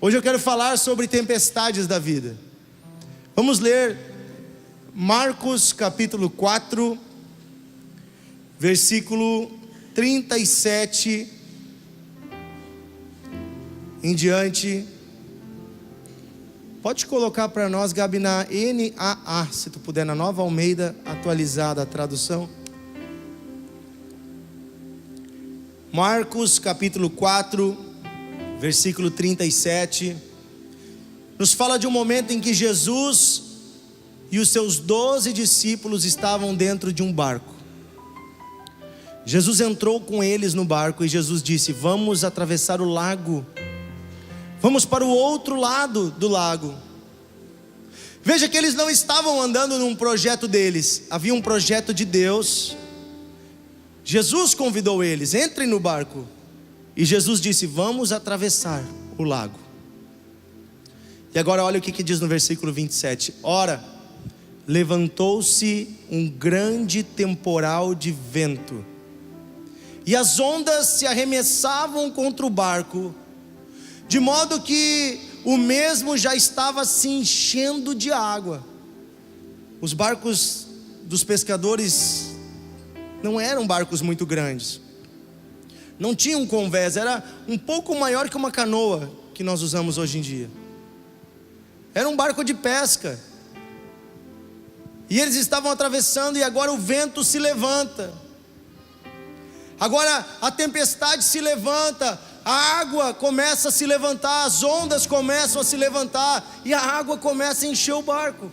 Hoje eu quero falar sobre tempestades da vida. Vamos ler Marcos capítulo 4, versículo 37 em diante. Pode colocar para nós, Gabi, na NAA, se tu puder, na Nova Almeida atualizada a tradução. Marcos capítulo 4, versículo 37, nos fala de um momento em que Jesus e os seus 12 discípulos estavam dentro de um barco. Jesus entrou com eles no barco e Jesus disse: vamos atravessar o lago, vamos para o outro lado do lago. Veja que eles não estavam andando num projeto deles, havia um projeto de Deus. Jesus convidou eles: entrem no barco. E Jesus disse: vamos atravessar o lago. E agora olha o que diz no versículo 27. Ora, levantou-se um grande temporal de vento, e as ondas se arremessavam contra o barco, de modo que o mesmo já estava se enchendo de água. Os barcos dos pescadores não eram barcos muito grandes, não tinha um convés, era um pouco maior que uma canoa que nós usamos hoje em dia. Era um barco de pesca. E eles estavam atravessando, e agora o vento se levanta. Agora a tempestade se levanta, a água começa a se levantar, as ondas começam a se levantar, e a água começa a encher o barco.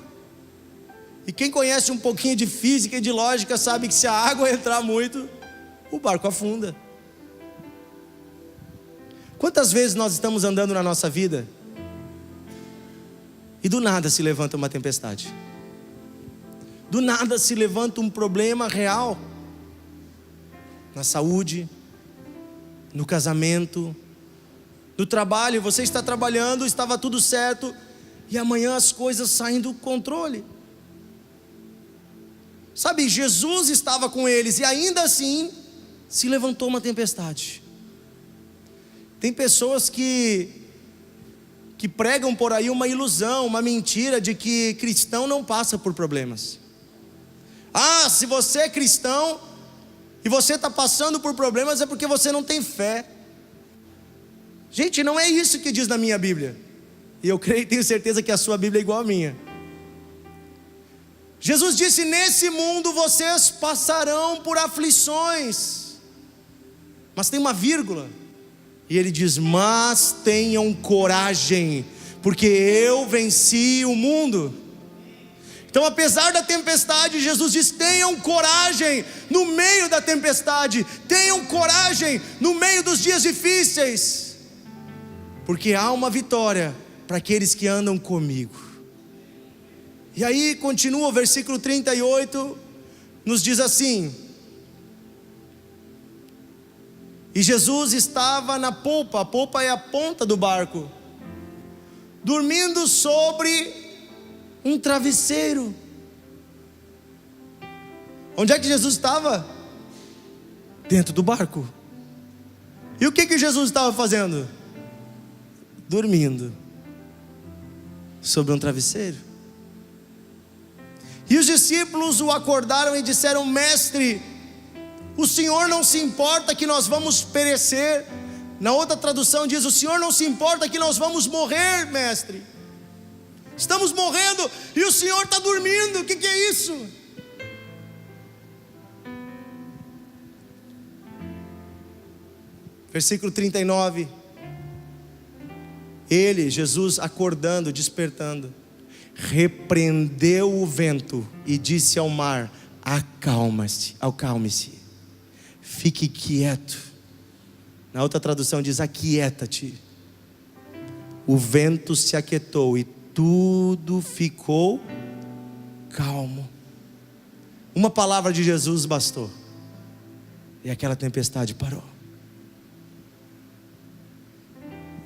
E quem conhece um pouquinho de física e de lógica sabe que se a água entrar muito, o barco afunda. Quantas vezes nós estamos andando na nossa vida e do nada se levanta uma tempestade, do nada se levanta um problema real, na saúde, no casamento, no trabalho. Você está trabalhando, estava tudo certo, e amanhã as coisas saem do controle. Sabe, Jesus estava com eles e ainda assim se levantou uma tempestade. Tem pessoas que pregam por aí uma ilusão, uma mentira de que cristão não passa por problemas. Ah, se você é cristão e você está passando por problemas é porque você não tem fé. Gente, não é isso que diz na minha Bíblia. E eu creio e tenho certeza que a sua Bíblia é igual à minha. Jesus disse: nesse mundo vocês passarão por aflições. Mas tem uma vírgula. E ele diz: mas tenham coragem, porque eu venci o mundo. Então, apesar da tempestade, Jesus diz: tenham coragem no meio da tempestade, tenham coragem no meio dos dias difíceis, porque há uma vitória para aqueles que andam comigo. E aí continua o versículo 38, nos diz assim: e Jesus estava na polpa, a polpa é a ponta do barco, dormindo sobre um travesseiro. Onde é que Jesus estava? Dentro do barco. E o que Jesus estava fazendo? Dormindo sobre um travesseiro. E os discípulos o acordaram e disseram: mestre, o Senhor não se importa que nós vamos perecer. Na outra tradução diz: o Senhor não se importa que nós vamos morrer, mestre. Estamos morrendo e o Senhor está dormindo. O que é isso? Versículo 39. Ele, Jesus, acordando, despertando, repreendeu o vento e disse ao mar: acalme-se, fique quieto. Na outra tradução diz: aquieta-te. O vento se aquietou e tudo ficou calmo. Uma palavra de Jesus bastou, e aquela tempestade parou.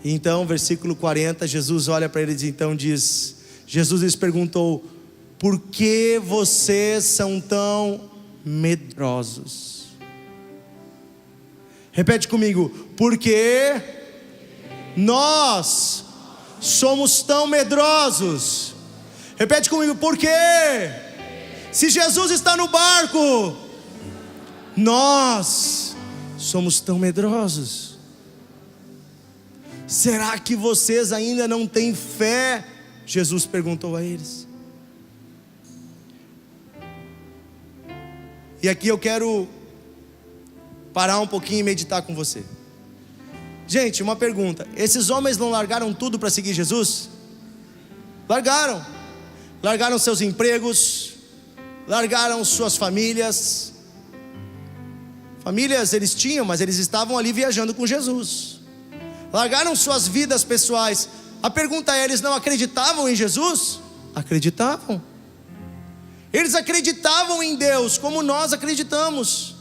E então, versículo 40, Jesus olha para eles e então diz: Jesus lhes perguntou: por que vocês são tão medrosos? Repete comigo: porque nós somos tão medrosos? Repete comigo, por quê? Se Jesus está no barco, nós somos tão medrosos. Será que vocês ainda não têm fé? Jesus perguntou a eles. E aqui eu quero parar um pouquinho e meditar com você. Gente, uma pergunta: esses homens não largaram tudo para seguir Jesus? Largaram. Largaram seus empregos, largaram suas famílias. Famílias eles tinham, mas eles estavam ali viajando com Jesus. Largaram suas vidas pessoais. A pergunta é: eles não acreditavam em Jesus? Acreditavam. Eles acreditavam em Deus como nós acreditamos.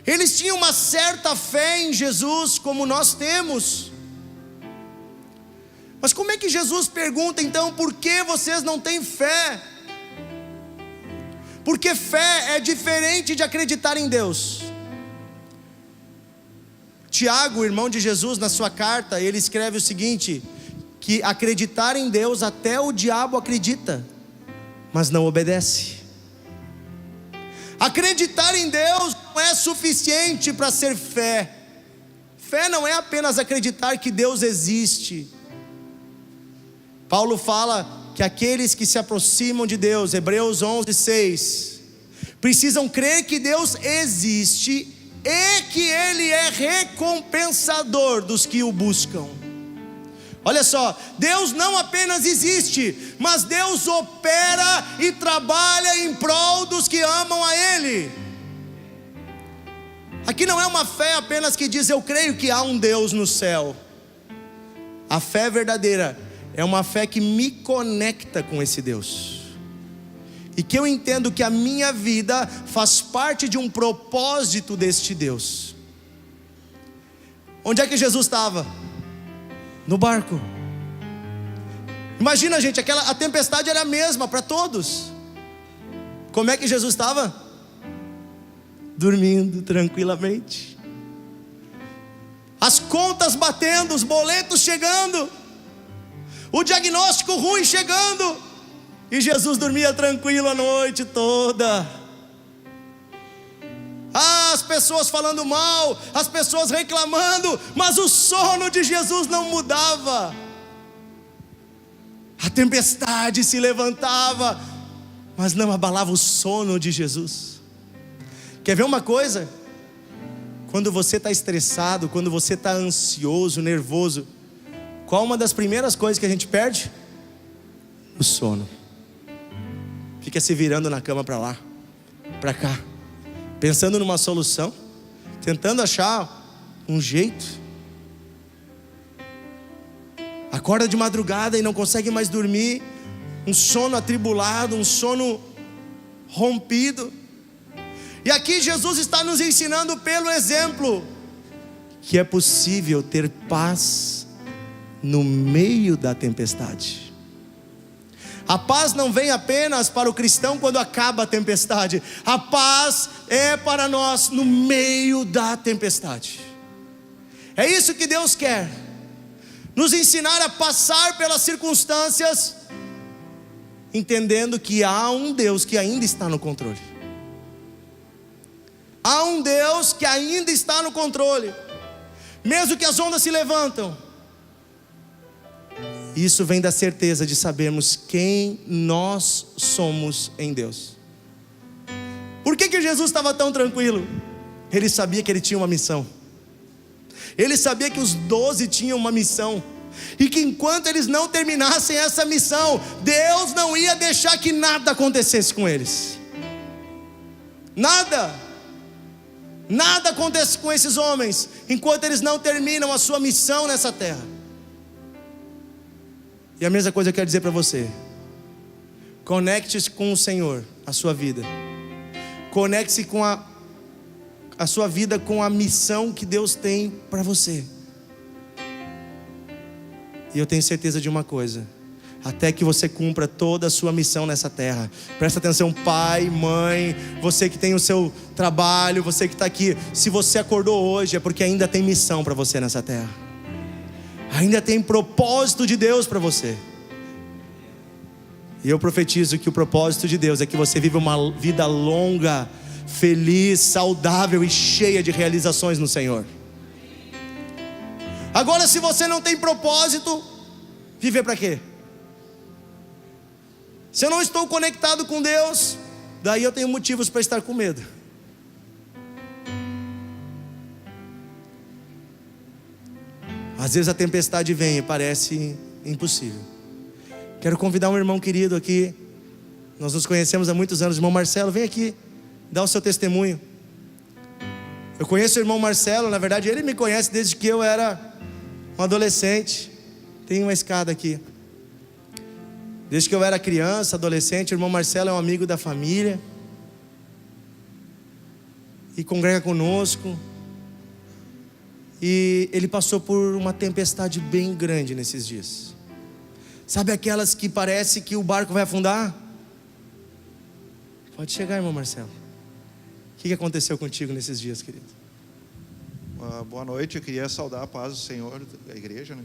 Eles tinham uma certa fé em Jesus como nós temos. Mas como é que Jesus pergunta então, por que vocês não têm fé? Porque fé é diferente de acreditar em Deus. Tiago, irmão de Jesus, na sua carta, ele escreve o seguinte: que acreditar em Deus até o diabo acredita, mas não obedece. Acreditar em Deus não é suficiente para ser fé. Fé não é apenas acreditar que Deus existe. Paulo fala que aqueles que se aproximam de Deus, Hebreus 11:6, precisam crer que Deus existe e que Ele é recompensador dos que o buscam. Olha só, Deus não apenas existe, mas Deus opera e trabalha em prol dos que amam a Ele. Aqui não é uma fé apenas que diz eu creio que há um Deus no céu. A fé verdadeira é uma fé que me conecta com esse Deus, e que eu entendo que a minha vida faz parte de um propósito deste Deus. Onde é que Jesus estava? No barco. Imagina, gente, a tempestade era a mesma para todos. Como é que Jesus estava? Dormindo tranquilamente. As contas batendo, os boletos chegando, o diagnóstico ruim chegando, e Jesus dormia tranquilo a noite toda. As pessoas falando mal, as pessoas reclamando, mas o sono de Jesus não mudava. A tempestade se levantava, mas não abalava o sono de Jesus. Quer ver uma coisa? Quando você está estressado, quando você está ansioso, nervoso, qual uma das primeiras coisas que a gente perde? O sono. Fica se virando na cama para lá, para cá, pensando numa solução, tentando achar um jeito. Acorda de madrugada e não consegue mais dormir, um sono atribulado, um sono rompido. E aqui Jesus está nos ensinando pelo exemplo que é possível ter paz no meio da tempestade. A paz não vem apenas para o cristão quando acaba a tempestade. A paz é para nós no meio da tempestade. É isso que Deus quer, nos ensinar a passar pelas circunstâncias, entendendo que há um Deus que ainda está no controle. Há um Deus que ainda está no controle, mesmo que as ondas se levantam. Isso vem da certeza de sabermos quem nós somos em Deus. Por que Jesus estava tão tranquilo? Ele sabia que ele tinha uma missão. Ele sabia que os 12 tinham uma missão, e que enquanto eles não terminassem essa missão, Deus não ia deixar que nada acontecesse com eles. Nada acontece com esses homens enquanto eles não terminam a sua missão nessa terra. E a mesma coisa eu quero dizer para você: conecte-se com o Senhor, a sua vida. Conecte-se com a sua vida com a missão que Deus tem para você. E eu tenho certeza de uma coisa: até que você cumpra toda a sua missão nessa terra. Presta atenção, pai, mãe, você que tem o seu trabalho, você que está aqui. Se você acordou hoje é porque ainda tem missão para você nessa terra. Ainda tem propósito de Deus para você. E eu profetizo que o propósito de Deus é que você viva uma vida longa, feliz, saudável e cheia de realizações no Senhor. Agora, se você não tem propósito, viver para quê? Se eu não estou conectado com Deus, daí eu tenho motivos para estar com medo. Às vezes a tempestade vem e parece impossível. Quero convidar um irmão querido aqui. Nós nos conhecemos há muitos anos. Irmão Marcelo, vem aqui, dá o seu testemunho. Eu conheço o irmão Marcelo, na verdade ele me conhece desde que eu era um adolescente. Tem uma escada aqui. Desde que eu era criança, adolescente, o irmão Marcelo é um amigo da família. E congrega conosco. E ele passou por uma tempestade bem grande nesses dias. Sabe aquelas que parece que o barco vai afundar? Pode chegar, irmão Marcelo. O que aconteceu contigo nesses dias, querido? Boa noite, eu queria saudar a paz do Senhor, da igreja, né?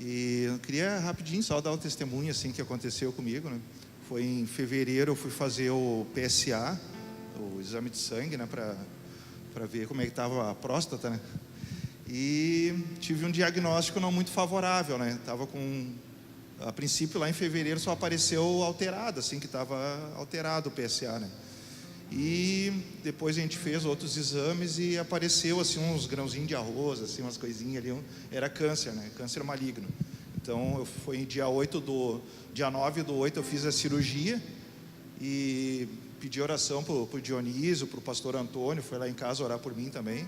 E eu queria rapidinho só dar um testemunho assim que aconteceu comigo, né? Foi em fevereiro, eu fui fazer o PSA, o exame de sangue, né? Para ver como é que estava a próstata, né? E tive um diagnóstico não muito favorável, né? Tava com, a princípio lá em fevereiro só apareceu alterado, assim, que estava alterado o PSA, né? E depois a gente fez outros exames e apareceu assim uns grãozinhos de arroz, assim, umas coisinhas ali, era câncer, né? Câncer maligno. Então foi dia 9/8 eu fiz a cirurgia e pedi oração pro Dionísio, pro pastor Antônio, foi lá em casa orar por mim também.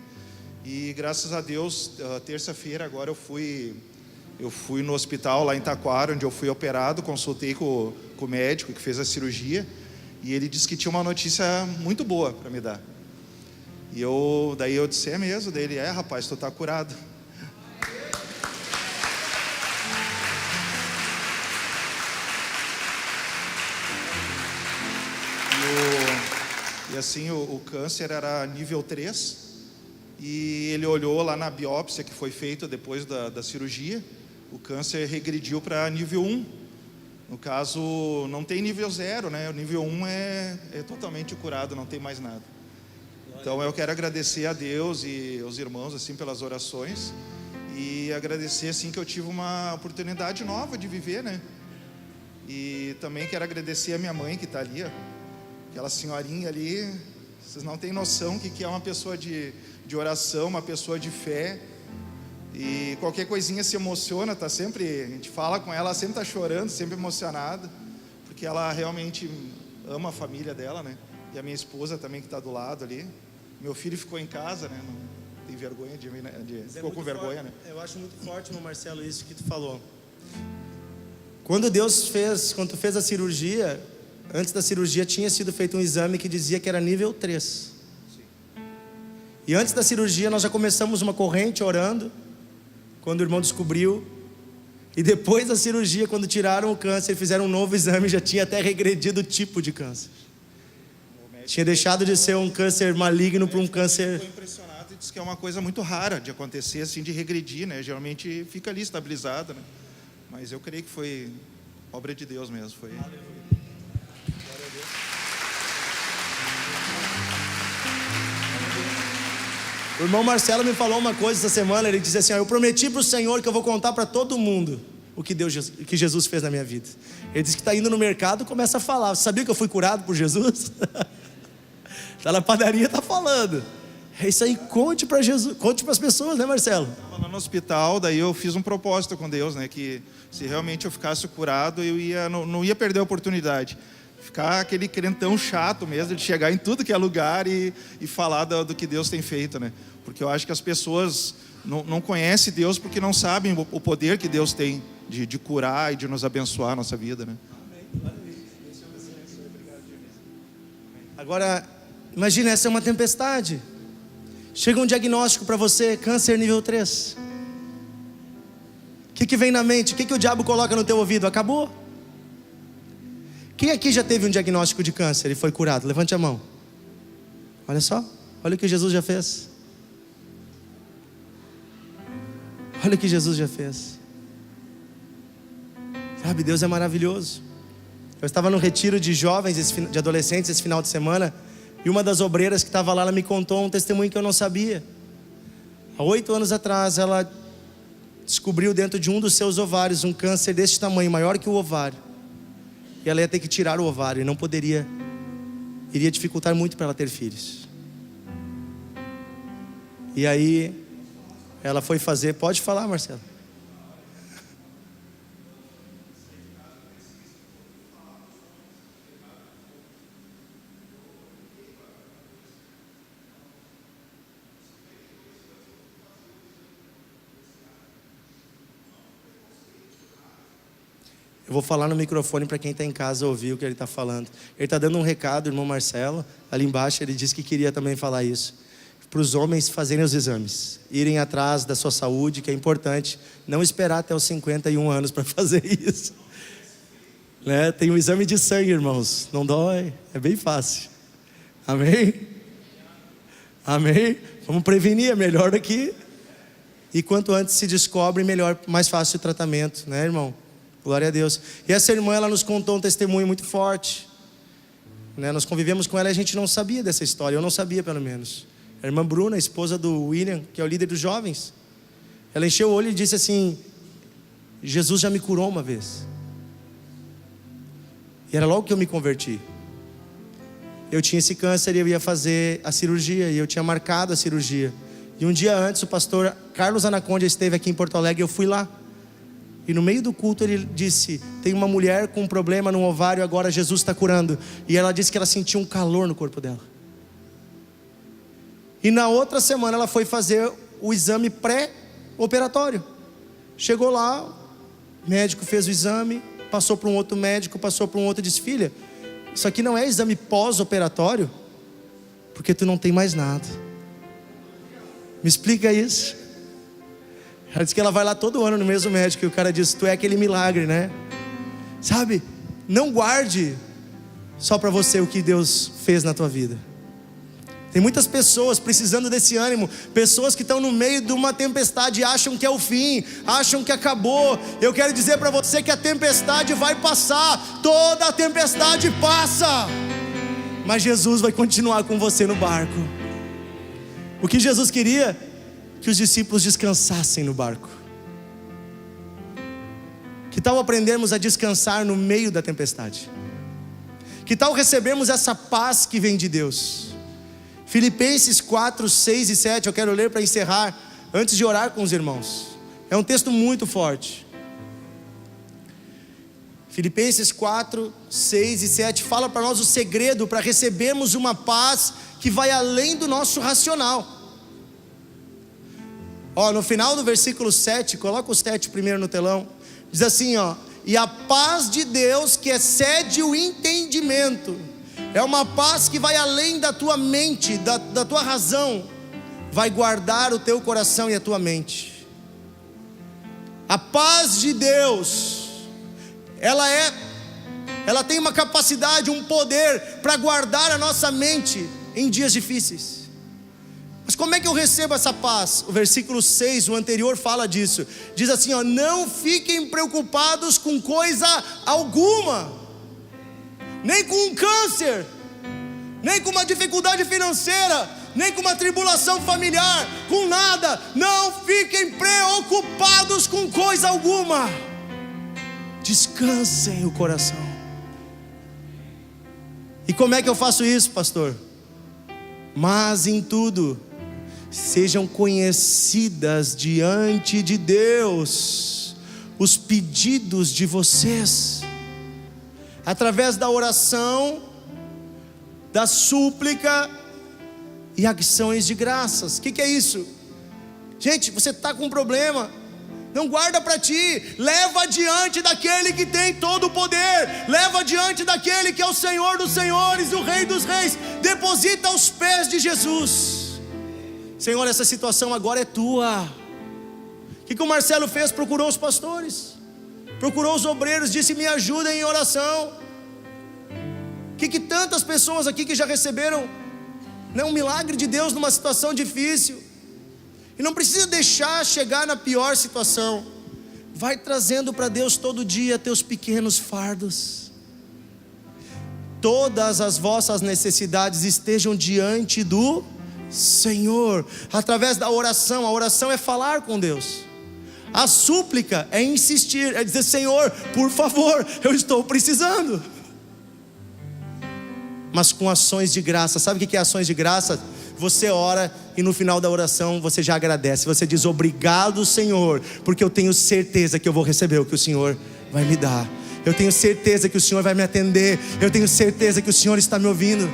E graças a Deus, terça-feira agora eu fui no hospital lá em Taquara, onde eu fui operado, consultei com o médico que fez a cirurgia. E ele disse que tinha uma notícia muito boa para me dar. E daí eu disse, é mesmo? Daí ele, rapaz, tu tá curado. E assim, o câncer era nível 3. E ele olhou lá na biópsia que foi feita depois da cirurgia. O câncer regrediu para nível 1. No caso, não tem nível 0, né? O nível 1 é totalmente curado, não tem mais nada. Então eu quero agradecer a Deus e aos irmãos assim pelas orações e agradecer assim que eu tive uma oportunidade nova de viver, né? E também quero agradecer a minha mãe que está ali, ó. Aquela senhorinha ali, vocês não têm noção o que é uma pessoa de oração, uma pessoa de fé. E qualquer coisinha se emociona, tá sempre, a gente fala com ela sempre está chorando, sempre emocionada, porque ela realmente ama a família dela, né? E a minha esposa também que está do lado ali. Meu filho ficou em casa, né? Não tem vergonha ficou com vergonha, né? Eu acho muito forte, meu Marcelo, isso que tu falou. Quando tu fez a cirurgia, antes da cirurgia tinha sido feito um exame que dizia que era nível 3. Sim. E antes da cirurgia nós já começamos uma corrente orando. Quando o irmão descobriu, e depois da cirurgia, quando tiraram o câncer, fizeram um novo exame, já tinha até regredido o tipo de câncer. Tinha deixado de ser um câncer maligno para um câncer. Ficou impressionado e disse que é uma coisa muito rara de acontecer, assim, de regredir, né? Geralmente fica ali estabilizado, né? Mas eu creio que foi obra de Deus mesmo. Foi. O irmão Marcelo me falou uma coisa essa semana. Ele disse assim, eu prometi para o Senhor que eu vou contar para todo mundo o que Jesus fez na minha vida. Ele disse que está indo no mercado e começa a falar. Você sabia que eu fui curado por Jesus? Está na padaria, está falando. É isso aí, conte para Jesus, conte para as pessoas, né, Marcelo? Estava lá no hospital, daí eu fiz um propósito com Deus, né? Que se realmente eu ficasse curado, eu não ia perder a oportunidade. Ficar aquele crentão chato mesmo, de chegar em tudo que é lugar e falar do que Deus tem feito, né? Porque eu acho que as pessoas não conhecem Deus porque não sabem o poder que Deus tem de curar e de nos abençoar a nossa vida, né? Agora, imagina, essa é uma tempestade. Chega um diagnóstico para você, câncer nível 3. O que vem na mente? O que o diabo coloca no teu ouvido? Acabou. Quem aqui já teve um diagnóstico de câncer e foi curado? Levante a mão. Olha só, olha o que Jesus já fez. Olha o que Jesus já fez. Sabe, Deus é maravilhoso. Eu estava no retiro de jovens, de adolescentes esse final de semana, e uma das obreiras que estava lá, ela me contou um testemunho que eu não sabia. Há 8 anos atrás, ela descobriu dentro de um dos seus ovários um câncer desse tamanho, maior que o ovário. E ela ia ter que tirar o ovário e não poderia, iria dificultar muito para ela ter filhos. E aí, ela foi fazer, pode falar, Marcelo. Eu vou falar no microfone para quem está em casa ouvir o que ele está falando. Ele está dando um recado, irmão Marcelo. Ali embaixo ele disse que queria também falar isso. Para os homens fazerem os exames. Irem atrás da sua saúde, que é importante. Não esperar até os 51 anos para fazer isso. Né? Tem um exame de sangue, irmãos. Não dói. É bem fácil. Amém? Amém? Vamos prevenir, é melhor do que... E quanto antes se descobre, melhor, mais fácil o tratamento. Né, irmão? Glória a Deus. E essa irmã, ela nos contou um testemunho muito forte, né? Nós convivemos com ela e a gente não sabia dessa história. Eu não sabia, pelo menos. A irmã Bruna, a esposa do William, que é o líder dos jovens, ela encheu o olho e disse assim: Jesus já me curou uma vez. E era logo que eu me converti. Eu tinha esse câncer e eu ia fazer a cirurgia, e eu tinha marcado a cirurgia. E um dia antes o pastor Carlos Anaconda esteve aqui em Porto Alegre e eu fui lá. E no meio do culto ele disse: tem uma mulher com um problema no ovário, agora Jesus está curando. E ela disse que ela sentia um calor no corpo dela. E na outra semana ela foi fazer o exame pré-operatório. Chegou lá, o médico fez o exame, passou para um outro médico, passou para um outro e disse: filha, isso aqui não é exame pós-operatório, porque tu não tem mais nada. Me explica isso. Ela disse que ela vai lá todo ano no mesmo médico. E o cara disse: tu é aquele milagre, né? Sabe, não guarde só para você o que Deus fez na tua vida. Tem muitas pessoas precisando desse ânimo. Pessoas que estão no meio de uma tempestade e acham que é o fim, acham que acabou. Eu quero dizer para você que a tempestade vai passar. Toda a tempestade passa, mas Jesus vai continuar com você no barco. O que Jesus queria? Que os discípulos descansassem no barco. Que tal aprendermos a descansar no meio da tempestade? Que tal recebermos essa paz que vem de Deus? Filipenses 4, 6 e 7, eu quero ler para encerrar, antes de orar com os irmãos. É um texto muito forte. Filipenses 4, 6 e 7 fala para nós o segredo para recebermos uma paz que vai além do nosso racional. No final do versículo 7, coloca o 7 primeiro no telão. Diz assim, e a paz de Deus que excede o entendimento. É uma paz que vai além da tua mente, da tua razão. Vai guardar o teu coração e a tua mente. A paz de Deus, ela tem uma capacidade, um poder para guardar a nossa mente em dias difíceis. Mas como é que eu recebo essa paz? O versículo 6, o anterior, fala disso. Diz assim, não fiquem preocupados com coisa alguma. Nem com um câncer, nem com uma dificuldade financeira, nem com uma tribulação familiar, com nada. Não fiquem preocupados com coisa alguma. Descansem o coração. E como é que eu faço isso, pastor? Mas em tudo sejam conhecidas diante de Deus os pedidos de vocês, através da oração, da súplica e ações de graças. O que é isso? Gente, você está com um problema, não guarda para ti, leva diante daquele que tem todo o poder, leva diante daquele que é o Senhor dos senhores, o Rei dos reis, deposita aos pés de Jesus. Senhor, essa situação agora é tua. O que o Marcelo fez? Procurou os pastores, procurou os obreiros, disse: me ajudem em oração. O que tantas pessoas aqui que já receberam um milagre de Deus numa situação difícil. E não precisa deixar chegar na pior situação. Vai trazendo para Deus todo dia teus pequenos fardos. Todas as vossas necessidades estejam diante do Senhor, através da oração. A oração é falar com Deus. A súplica é insistir, é dizer: Senhor, por favor, eu estou precisando. Mas com ações de graça. Sabe o que é ações de graça? Você ora e no final da oração você já agradece. Você diz: obrigado, Senhor, porque eu tenho certeza que eu vou receber o que o Senhor vai me dar. Eu tenho certeza que o Senhor vai me atender. Eu tenho certeza que o Senhor está me ouvindo.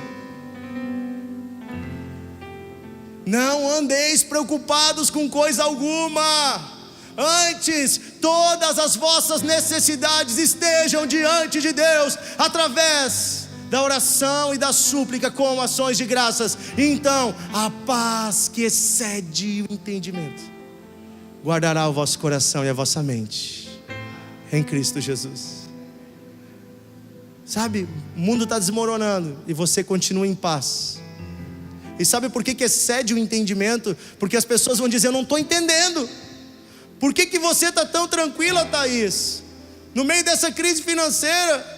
Não andeis preocupados com coisa alguma. Antes, todas as vossas necessidades estejam diante de Deus, através da oração e da súplica com ações de graças. Então, a paz que excede o entendimento guardará o vosso coração e a vossa mente em Cristo Jesus. Sabe, o mundo está desmoronando e você continua em paz. E sabe por que excede o entendimento? Porque as pessoas vão dizer: eu não estou entendendo. Por que você está tão tranquila, Thaís? No meio dessa crise financeira.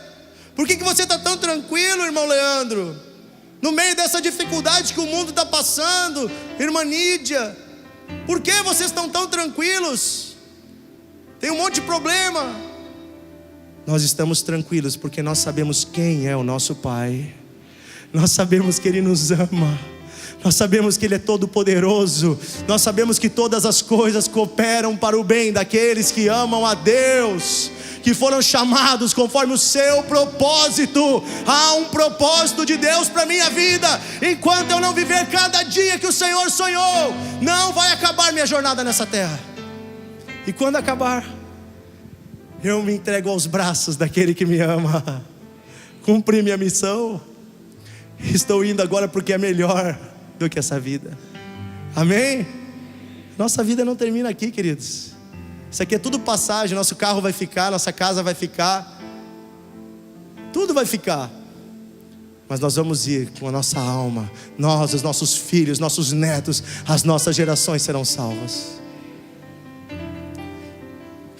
Por que você está tão tranquilo, irmão Leandro? No meio dessa dificuldade que o mundo está passando, irmã Nídia. Por que vocês estão tão tranquilos? Tem um monte de problema. Nós estamos tranquilos porque nós sabemos quem é o nosso Pai. Nós sabemos que Ele nos ama. Nós sabemos que Ele é todo poderoso. Nós sabemos que todas as coisas cooperam para o bem daqueles que amam a Deus, que foram chamados conforme o seu propósito. Há um propósito de Deus para a minha vida. Enquanto eu não viver cada dia que o Senhor sonhou, não vai acabar minha jornada nessa terra. E quando acabar, eu me entrego aos braços daquele que me ama. Cumpri minha missão. Estou indo agora porque é melhor do que essa vida. Amém? Nossa vida não termina aqui, queridos. Isso aqui é tudo passagem. Nosso carro vai ficar, nossa casa vai ficar, tudo vai ficar. Mas nós vamos ir com a nossa alma. Nós, os nossos filhos, nossos netos, as nossas gerações serão salvas.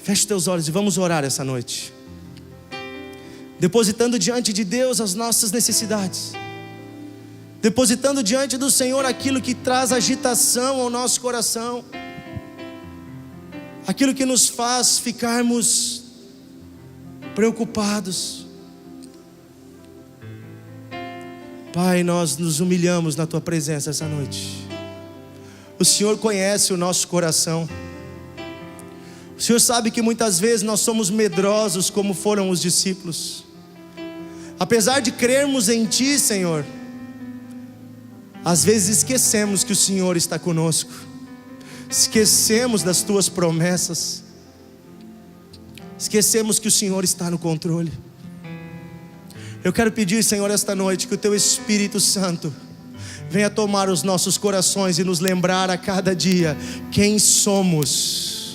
Feche teus olhos e vamos orar essa noite, depositando diante de Deus as nossas necessidades, depositando diante do Senhor aquilo que traz agitação ao nosso coração, aquilo que nos faz ficarmos preocupados. Pai, nós nos humilhamos na Tua presença essa noite. O Senhor conhece o nosso coração. O Senhor sabe que muitas vezes nós somos medrosos como foram os discípulos. Apesar de crermos em Ti, Senhor, às vezes esquecemos que o Senhor está conosco. Esquecemos das Tuas promessas. Esquecemos que o Senhor está no controle. Eu quero pedir, Senhor, esta noite que o Teu Espírito Santo venha tomar os nossos corações e nos lembrar a cada dia quem somos.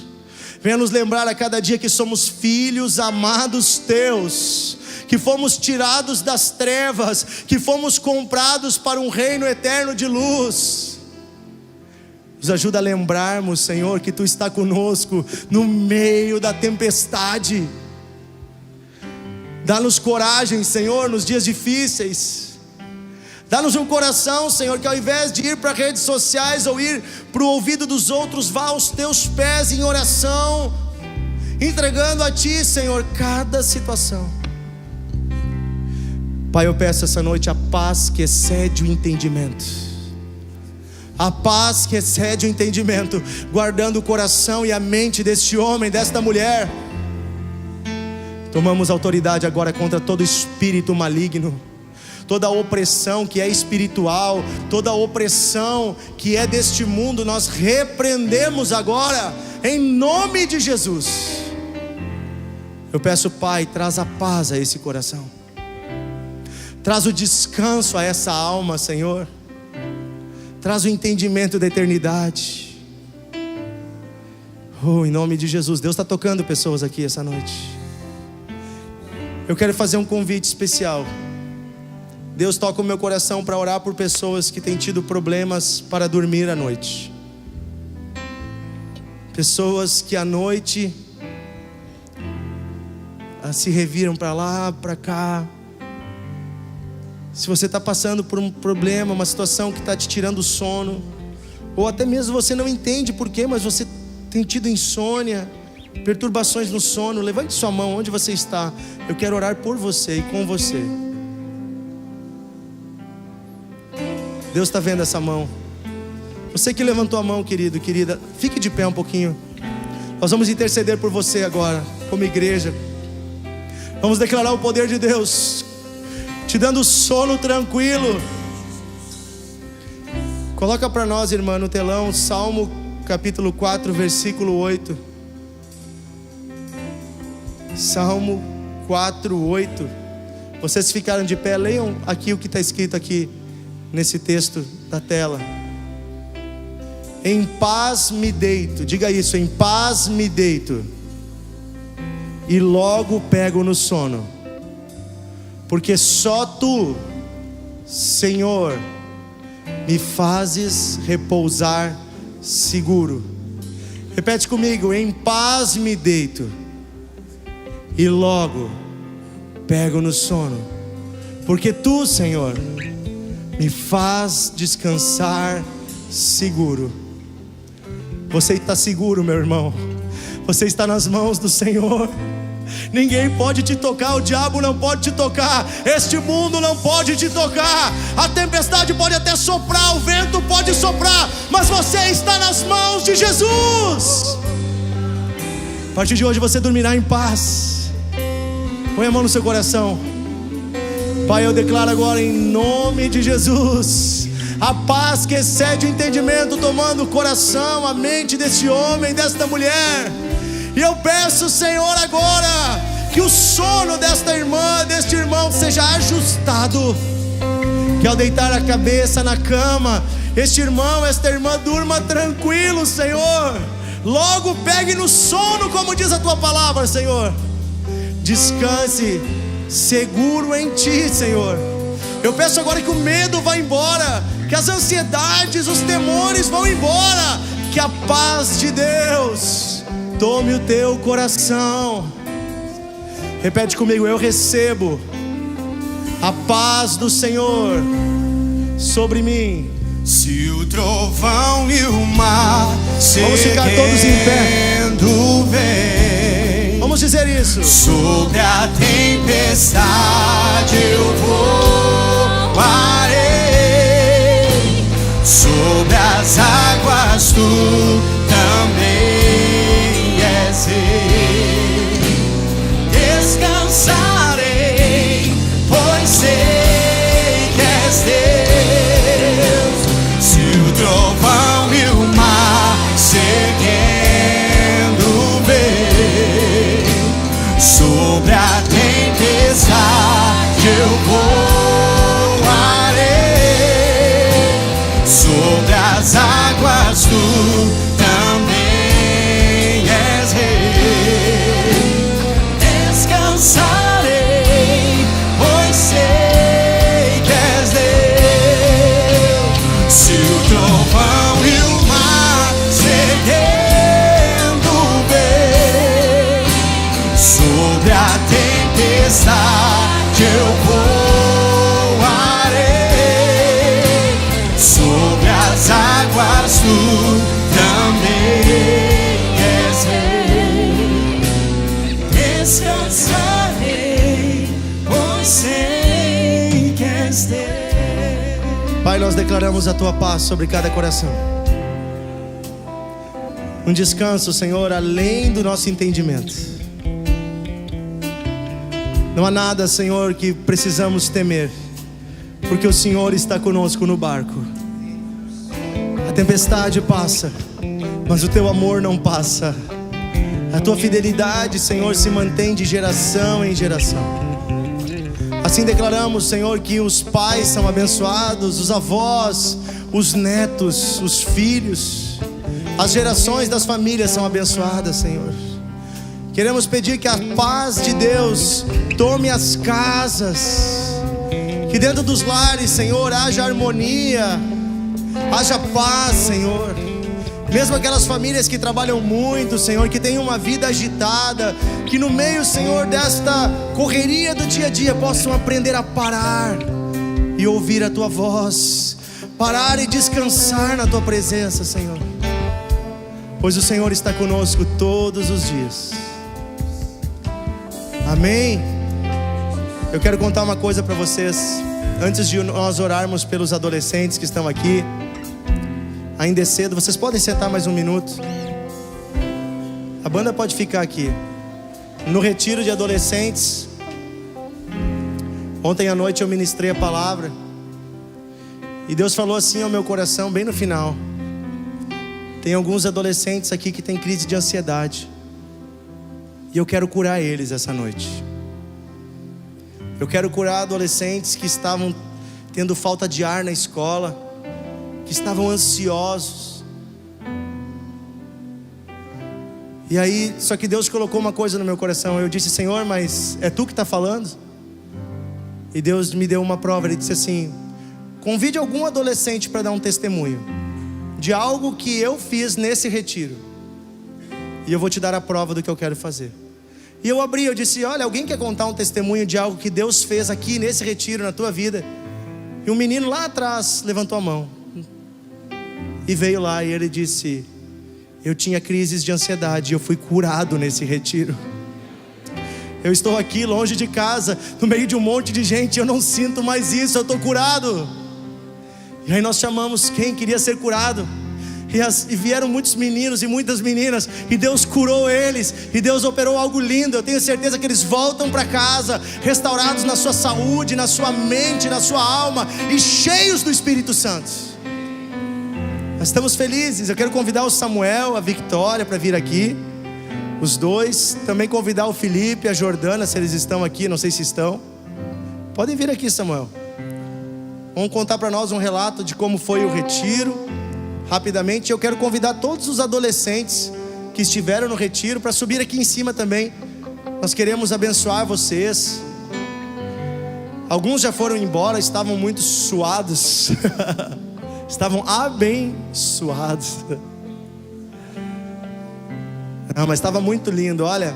Venha nos lembrar a cada dia que somos filhos amados Teus, que fomos tirados das trevas, que fomos comprados para um reino eterno de luz. Nos ajuda a lembrarmos, Senhor, que Tu está conosco no meio da tempestade. Dá-nos coragem, Senhor, nos dias difíceis. Dá-nos um coração, Senhor, que ao invés de ir para redes sociais ou ir para o ouvido dos outros, vá aos Teus pés em oração, entregando a Ti, Senhor, cada situação. Pai, eu peço essa noite a paz que excede o entendimento. A paz que excede o entendimento, guardando o coração e a mente deste homem, desta mulher. Tomamos autoridade agora contra todo espírito maligno, toda opressão que é espiritual, toda opressão que é deste mundo, nós repreendemos agora, em nome de Jesus. Eu peço, Pai, traz a paz a esse coração, traz o descanso a essa alma, Senhor, traz o entendimento da eternidade. Oh, em nome de Jesus. Deus está tocando pessoas aqui essa noite. Eu quero fazer um convite especial. Deus toca o meu coração para orar por pessoas que têm tido problemas para dormir à noite. Pessoas que à noite se reviram para lá, para cá. Se você está passando por um problema, uma situação que está te tirando o sono, ou até mesmo você não entende porquê, mas você tem tido insônia, perturbações no sono, levante sua mão onde você está. Eu quero orar por você e com você. Deus está vendo essa mão. Você que levantou a mão, querido, querida, fique de pé um pouquinho. Nós vamos interceder por você agora, como igreja. Vamos declarar o poder de Deus, te dando sono tranquilo. Coloca para nós, irmã, no telão, Salmo capítulo 4, versículo 8. Salmo 4, 8. Vocês ficaram de pé, leiam aqui o que está escrito aqui nesse texto da tela. Em paz me deito, diga isso, em paz me deito, e logo pego no sono, porque só Tu, Senhor, me fazes repousar seguro. Repete comigo, em paz me deito, e logo pego no sono, porque Tu, Senhor, me faz descansar seguro. Você está seguro, meu irmão. Você está nas mãos do Senhor. Ninguém pode te tocar, o diabo não pode te tocar, este mundo não pode te tocar. A tempestade pode até soprar, o vento pode soprar, mas você está nas mãos de Jesus. A partir de hoje você dormirá em paz. Põe a mão no seu coração. Pai, eu declaro agora em nome de Jesus a paz que excede o entendimento, tomando o coração, a mente desse homem, desta mulher. E eu peço, Senhor, agora que o sono desta irmã, deste irmão seja ajustado, que ao deitar a cabeça na cama, este irmão, esta irmã durma tranquilo, Senhor. Logo pegue no sono, como diz a Tua palavra, Senhor. Descanse seguro em Ti, Senhor. Eu peço agora que o medo vá embora, que as ansiedades, os temores vão embora, que a paz de Deus tome o teu coração. Repete comigo, eu recebo a paz do Senhor sobre mim. Se o trovão e o mar vamos ficar todos em pé. Vem, vamos dizer isso. Sobre a tempestade eu voarei, sobre as águas Tu também és rei. Descansarei, pois sei que és Deus. Se o trovão e o mar seguendo vem, sobre a tempestade eu voarei, sobre as águas Tu também és rei. Descansarei, pois sei que és Deus. Se o trovão e o mar seguendo vem, sobre a tempestade eu voarei, sobre as águas Tu também és rei. Descansarei, pois sei que és Deus. Pai, nós declaramos a Tua paz sobre cada coração. Um descanso, Senhor, além do nosso entendimento. Não há nada, Senhor, que precisamos temer, porque o Senhor está conosco no barco. A tempestade passa, mas o Teu amor não passa. A Tua fidelidade, Senhor, se mantém de geração em geração. Assim declaramos, Senhor, que os pais são abençoados, os avós, os netos, os filhos, as gerações das famílias são abençoadas, Senhor. Queremos pedir que a paz de Deus tome as casas, que dentro dos lares, Senhor, haja harmonia, haja paz, Senhor. Mesmo aquelas famílias que trabalham muito, Senhor, que têm uma vida agitada, que no meio, Senhor, desta correria do dia a dia possam aprender a parar e ouvir a Tua voz, parar e descansar na Tua presença, Senhor, pois o Senhor está conosco todos os dias. Amém? Eu quero contar uma coisa para vocês, antes de nós orarmos pelos adolescentes que estão aqui. Ainda é cedo, vocês podem sentar mais um minuto. A banda pode ficar aqui. No retiro de adolescentes, ontem à noite eu ministrei a palavra, e Deus falou assim ao meu coração, bem no final: tem alguns adolescentes aqui que têm crise de ansiedade, e eu quero curar eles essa noite. Eu quero curar adolescentes que estavam tendo falta de ar na escola, que estavam ansiosos. E aí, só que Deus colocou uma coisa no meu coração. Eu disse: Senhor, mas é Tu que está falando? E Deus me deu uma prova. Ele disse assim: convide algum adolescente para dar um testemunho de algo que eu fiz nesse retiro, e eu vou te dar a prova do que eu quero fazer. E eu abri, eu disse: olha, alguém quer contar um testemunho de algo que Deus fez aqui nesse retiro, na tua vida? E um menino lá atrás levantou a mão e veio lá, e ele disse: eu tinha crises de ansiedade e eu fui curado nesse retiro. Eu estou aqui longe de casa, no meio de um monte de gente, eu não sinto mais isso, eu estou curado. E aí nós chamamos quem queria ser curado, e vieram muitos meninos e muitas meninas, e Deus curou eles, e Deus operou algo lindo. Eu tenho certeza que eles voltam para casa restaurados na sua saúde, na sua mente, na sua alma, e cheios do Espírito Santo. Nós estamos felizes. Eu quero convidar o Samuel, a Victória para vir aqui, os dois. Também convidar o Felipe, a Jordana, se eles estão aqui, não sei se estão. Podem vir aqui, Samuel. Vão contar para nós um relato de como foi o retiro, rapidamente. Eu quero convidar todos os adolescentes que estiveram no retiro para subir aqui em cima também. Nós queremos abençoar vocês. Alguns já foram embora, estavam muito suados. Estavam abençoados. Não, mas estava muito lindo. Olha,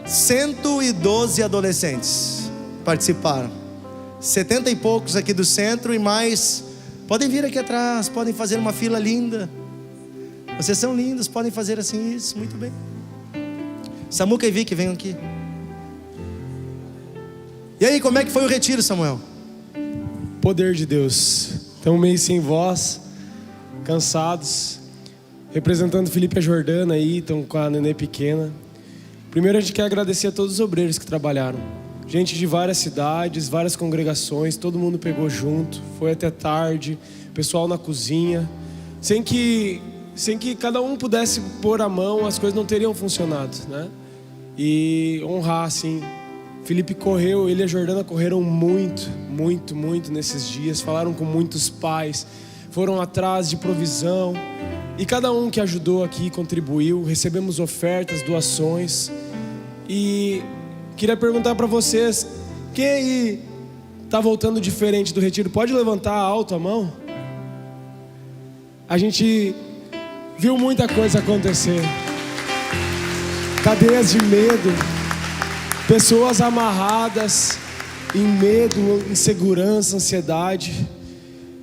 112 adolescentes participaram, 70 e poucos aqui do centro, e mais. Podem vir aqui atrás, podem fazer uma fila linda. Vocês são lindos, podem fazer assim, isso, muito bem. Samuca e Vicky, venham aqui. E aí, como é que foi o retiro, Samuel? Poder de Deus. Estamos meio sem voz, cansados, representando Felipe e a Jordana aí, estão com a nenê pequena. Primeiro a gente quer agradecer a todos os obreiros que trabalharam. Gente de várias cidades, várias congregações, todo mundo pegou junto, foi até tarde, pessoal na cozinha. Sem que cada um pudesse pôr a mão, as coisas não teriam funcionado, né? E honrar, assim. Felipe correu, ele e a Jordana correram muito nesses dias. Falaram com muitos pais, foram atrás de provisão. E cada um que ajudou aqui contribuiu. Recebemos ofertas, doações. E queria perguntar para vocês: quem aí está voltando diferente do retiro? Pode levantar alto a mão? A gente viu muita coisa acontecer. Cadeias de medo, pessoas amarradas em medo, insegurança, ansiedade.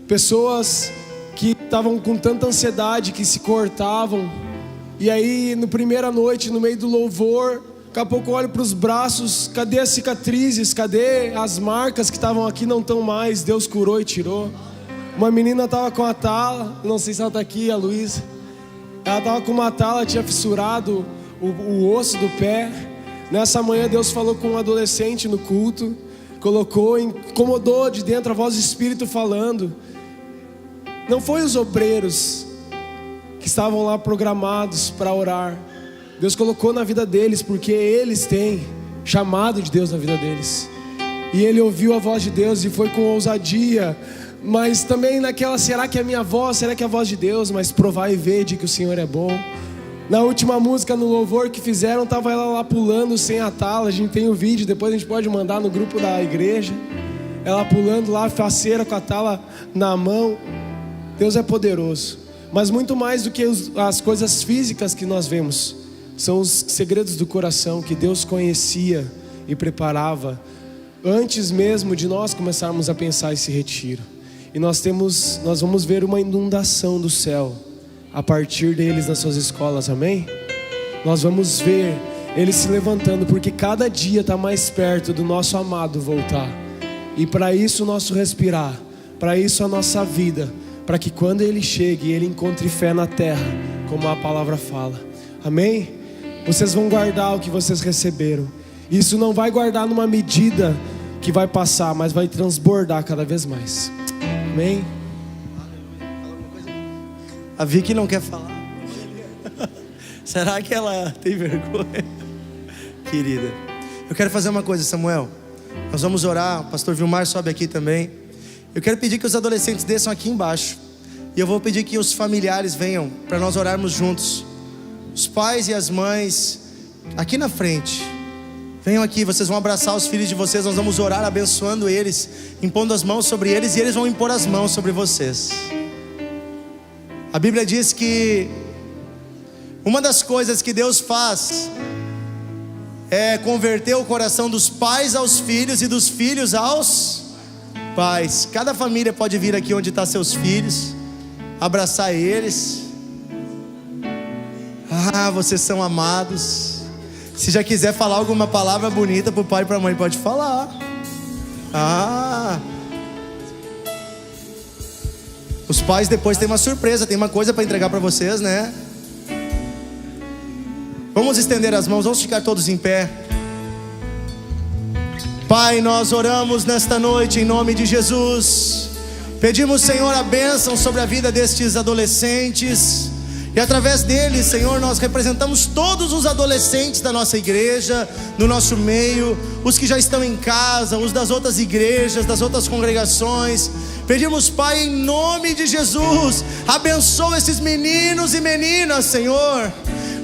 Pessoas que estavam com tanta ansiedade que se cortavam. E aí, na primeira noite, no meio do louvor, daqui a pouco eu olho para os braços: cadê as cicatrizes? Cadê as marcas que estavam aqui? Não estão mais. Deus curou e tirou. Uma menina estava com a tala, não sei se ela está aqui, a Luísa. Ela estava com uma tala, tinha fissurado o osso do pé. Nessa manhã Deus falou com um adolescente no culto, incomodou de dentro a voz do Espírito falando. Não foi os obreiros que estavam lá programados para orar. Deus colocou na vida deles, porque eles têm chamado de Deus na vida deles. E ele ouviu a voz de Deus e foi com ousadia, mas também naquela: será que é a minha voz? Será que é a voz de Deus? Mas provar e ver de que o Senhor é bom. Na última música, no louvor que fizeram, estava ela lá pulando sem a tala. A gente tem o vídeo, depois a gente pode mandar no grupo da igreja. Ela pulando lá, faceira, com a tala na mão. Deus é poderoso. Mas muito mais do que as coisas físicas que nós vemos, são os segredos do coração que Deus conhecia e preparava antes mesmo de nós começarmos a pensar esse retiro. E nós vamos ver uma inundação do céu a partir deles nas suas escolas, amém? Nós vamos ver eles se levantando, porque cada dia está mais perto do nosso amado voltar. E para isso o nosso respirar, para isso a nossa vida, para que quando Ele chegue, Ele encontre fé na terra, como a palavra fala, amém? Vocês vão guardar o que vocês receberam. Isso não vai guardar numa medida que vai passar, mas vai transbordar cada vez mais, amém? A Vicky não quer falar. Será que ela tem vergonha? Querida, eu quero fazer uma coisa, Samuel. Nós vamos orar, o pastor Vilmar sobe aqui também. Eu quero pedir que os adolescentes desçam aqui embaixo. E eu vou pedir que os familiares venham para nós orarmos juntos. Os pais e as mães aqui na frente. Venham aqui, vocês vão abraçar os filhos de vocês. Nós vamos orar abençoando eles, impondo as mãos sobre eles, e eles vão impor as mãos sobre vocês. A Bíblia diz que uma das coisas que Deus faz é converter o coração dos pais aos filhos e dos filhos aos pais. Cada família pode vir aqui onde estão seus filhos, abraçar eles. Vocês são amados. Se já quiser falar alguma palavra bonita para o pai e para a mãe, pode falar. Os pais depois têm uma surpresa, tem uma coisa para entregar para vocês, né? Vamos estender as mãos, vamos ficar todos em pé. Pai, nós oramos nesta noite em nome de Jesus. Pedimos, Senhor, a bênção sobre a vida destes adolescentes. E através deles, Senhor, nós representamos todos os adolescentes da nossa igreja, no nosso meio, os que já estão em casa, os das outras igrejas, das outras congregações. Pedimos, Pai, em nome de Jesus, abençoa esses meninos e meninas, Senhor.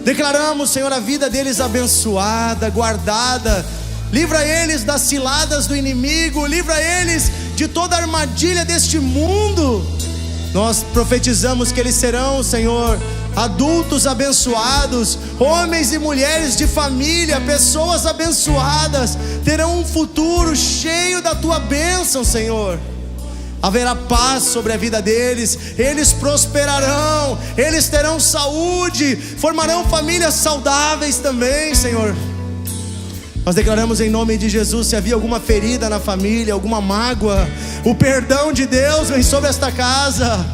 Declaramos, Senhor, a vida deles abençoada, guardada. Livra eles das ciladas do inimigo, livra eles de toda a armadilha deste mundo. Nós profetizamos que eles serão, Senhor, adultos abençoados, homens e mulheres de família, pessoas abençoadas, terão um futuro cheio da Tua bênção, Senhor. Haverá paz sobre a vida deles, eles prosperarão, eles terão saúde, formarão famílias saudáveis também, Senhor. Nós declaramos em nome de Jesus, se havia alguma ferida na família, alguma mágoa, o perdão de Deus vem sobre esta casa,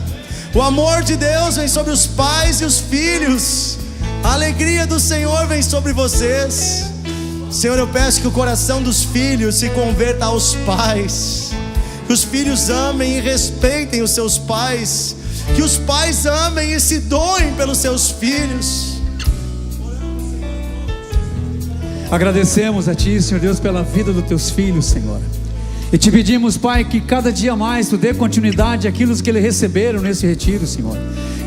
o amor de Deus vem sobre os pais e os filhos, a alegria do Senhor vem sobre vocês. Senhor, eu peço que o coração dos filhos se converta aos pais, que os filhos amem e respeitem os seus pais, que os pais amem e se doem pelos seus filhos. Agradecemos a Ti, Senhor Deus, pela vida dos Teus filhos, Senhor. E Te pedimos, Pai, que cada dia mais Tu dê continuidade àquilo que eles receberam nesse retiro, Senhor.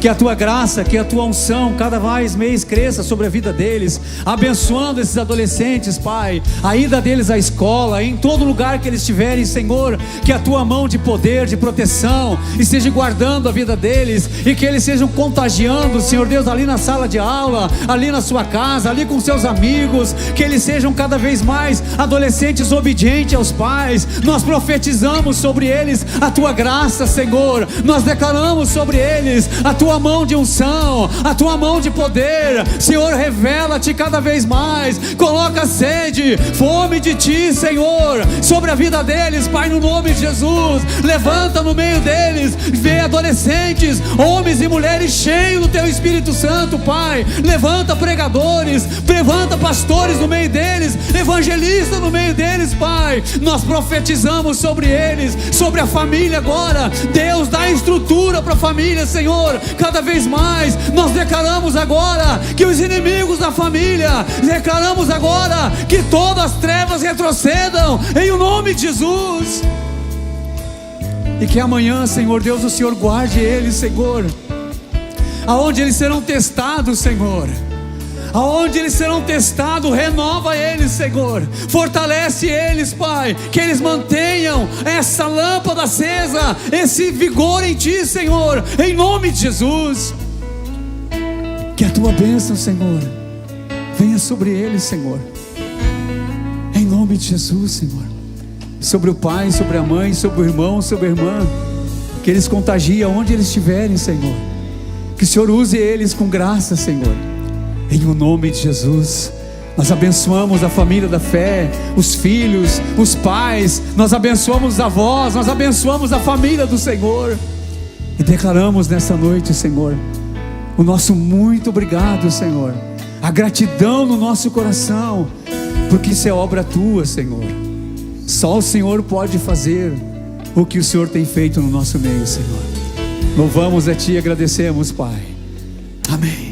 Que a Tua graça, que a Tua unção cada mês cresça sobre a vida deles, abençoando esses adolescentes, Pai, a ida deles à escola, em todo lugar que eles estiverem, Senhor, que a Tua mão de poder, de proteção, esteja guardando a vida deles, e que eles sejam contagiando, Senhor Deus, ali na sala de aula, ali na sua casa, ali com seus amigos, que eles sejam cada vez mais adolescentes obedientes aos pais. Nós profetizamos sobre eles a Tua graça, Senhor, nós declaramos sobre eles a Tua mão de unção, a Tua mão de poder. Senhor, revela-te cada vez mais, coloca sede, fome de Ti, Senhor, sobre a vida deles, Pai, no nome de Jesus. Levanta no meio deles, vê adolescentes, homens e mulheres cheios do Teu Espírito Santo, Pai. Levanta pregadores, levanta pastores no meio deles, evangelistas no meio deles, Pai. Nós profetizamos sobre eles, sobre a família agora. Deus, dá estrutura para a família, Senhor. Cada vez mais, nós declaramos agora que os inimigos da família, declaramos agora que todas as trevas retrocedam em o nome de Jesus. E que amanhã, Senhor Deus, o Senhor guarde eles, Senhor, aonde eles serão testados, Senhor, aonde eles serão testados, renova eles, Senhor, fortalece eles, Pai, que eles mantenham essa lâmpada acesa, esse vigor em Ti, Senhor, em nome de Jesus. Que a Tua bênção, Senhor, venha sobre eles, Senhor, em nome de Jesus, Senhor, sobre o pai, sobre a mãe, sobre o irmão, sobre a irmã, que eles contagiem onde eles estiverem, Senhor, que o Senhor use eles com graça, Senhor, em o nome de Jesus. Nós abençoamos a família da fé, os filhos, os pais, nós abençoamos os avós, nós abençoamos a família do Senhor, e declaramos nessa noite, Senhor, o nosso muito obrigado, Senhor, a gratidão no nosso coração, porque isso é obra Tua, Senhor. Só o Senhor pode fazer o que o Senhor tem feito no nosso meio, Senhor. Louvamos a Ti e agradecemos, Pai. Amém.